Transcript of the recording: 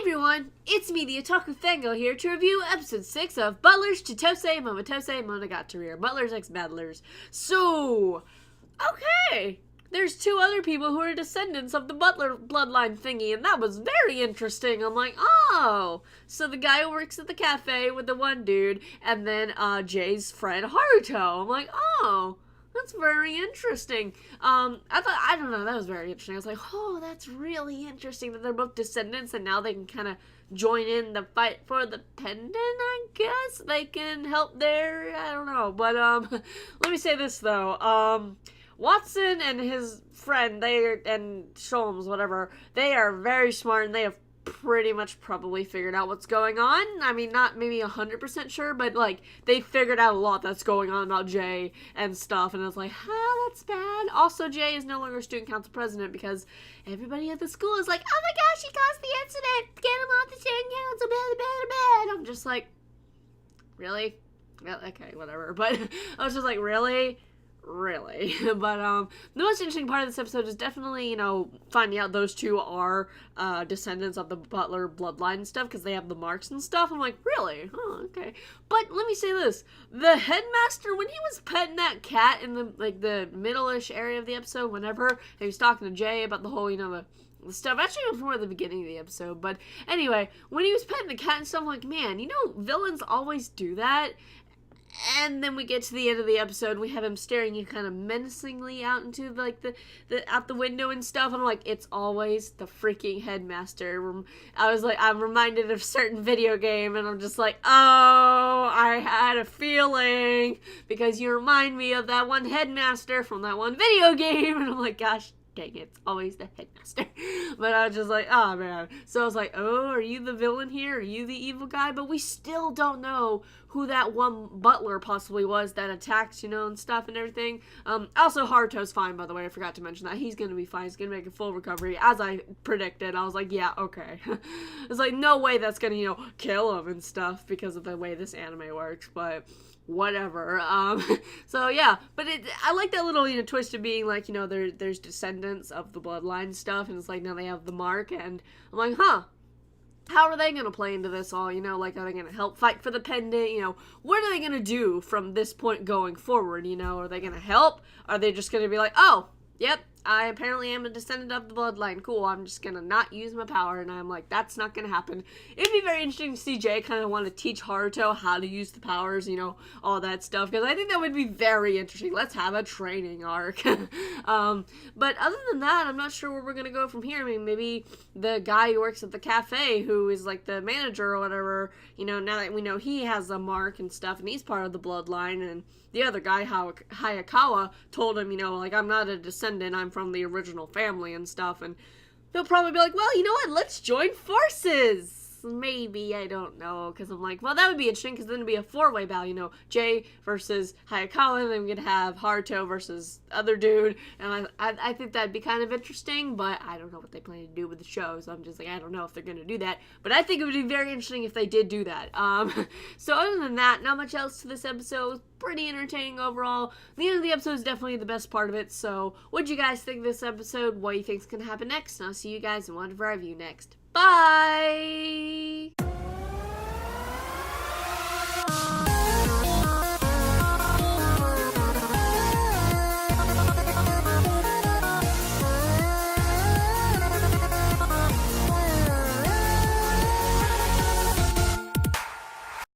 everyone, it's me, the Otaku Fango, here to review episode 6 of Butlers, Chitose Momotose Monogatari, or Butlers x Battlers. So, okay, there's two other people who are descendants of the Butler bloodline thingy, and that was very interesting. I'm like, oh, so the guy who works at the cafe with the one dude, and then Jay's friend Haruto. I'm like, oh, that's very interesting. I don't know, that was very interesting. I was like, oh, that's really interesting that they're both descendants and now they can kind of join in the fight for the pendant, I guess. They can help there, I don't know. But, let me say this, though. Watson and his friend, and Sholmes, whatever, they are very smart and they have pretty much probably figured out what's going on. I mean, not maybe 100% sure, but like they figured out a lot that's going on about Jay and stuff, and it's like, that's bad. Also, Jay is no longer student council president because everybody at the school is like, oh my gosh, he caused the incident, get him off the student council, bad. I'm just like, really? Well, okay, whatever. But I was just like, really? But the most interesting part of this episode is definitely, finding out those two are descendants of the Butler bloodline and stuff, because they have the marks and stuff. I'm like, really? Oh, okay. But let me say this, the headmaster, when he was petting that cat in the middle-ish area of the episode, whenever he was talking to Jay about the whole, the stuff, actually before the beginning of the episode, but anyway, when he was petting the cat and stuff, I'm like, man, villains always do that. And then we get to the end of the episode, we have him staring you kind of menacingly out into the out the window and stuff, and I'm like, it's always the freaking headmaster. I was like, I'm reminded of a certain video game, and I'm just like, oh, I had a feeling, because you remind me of that one headmaster from that one video game, and I'm like, gosh dang it, it's always the headmaster. But I was just like, oh man. So I was like, oh, are you the villain here? Are you the evil guy? But we still don't know who that one butler possibly was that attacked, and stuff and everything. Also, Haruto's fine, by the way. I forgot to mention that. He's gonna be fine. He's gonna make a full recovery, as I predicted. I was like, yeah, okay. It's like, no way that's gonna, kill him and stuff because of the way this anime works, but whatever. So yeah, but I like that little, twist of being like, there's descendants of the bloodline stuff, and it's like, now they have the mark, and I'm like, how are they going to play into this all, like, are they going to help fight for the pendant, what are they going to do from this point going forward, are they going to help? Are they just going to be like, oh, yep, I apparently am a descendant of the bloodline, cool, I'm just gonna not use my power, and I'm like, that's not gonna happen. It'd be very interesting to see Jay kind of want to teach Haruto how to use the powers, all that stuff, because I think that would be very interesting. Let's have a training arc. But other than that, I'm not sure where we're gonna go from here. I mean, maybe the guy who works at the cafe, who is like the manager or whatever, now that we know he has a mark and stuff, and he's part of the bloodline, and the other guy, Hayakawa, told him, like, I'm not a descendant, I'm from the original family and stuff, and he'll probably be like, well, you know what, let's join forces. Maybe, I don't know, because I'm like, well, that would be interesting, because then it'd be a four-way battle, Jay versus Hayakawa, and then we could have Haruto versus other dude, and I think that'd be kind of interesting, but I don't know what they plan to do with the show, so I'm just like, I don't know if they're going to do that, but I think it would be very interesting if they did do that. So other than that, not much else to this episode. Pretty entertaining overall. The end of the episode is definitely the best part of it, so what'd you guys think of this episode? What do you think's going to happen next? And I'll see you guys in whatever I review next. Bye!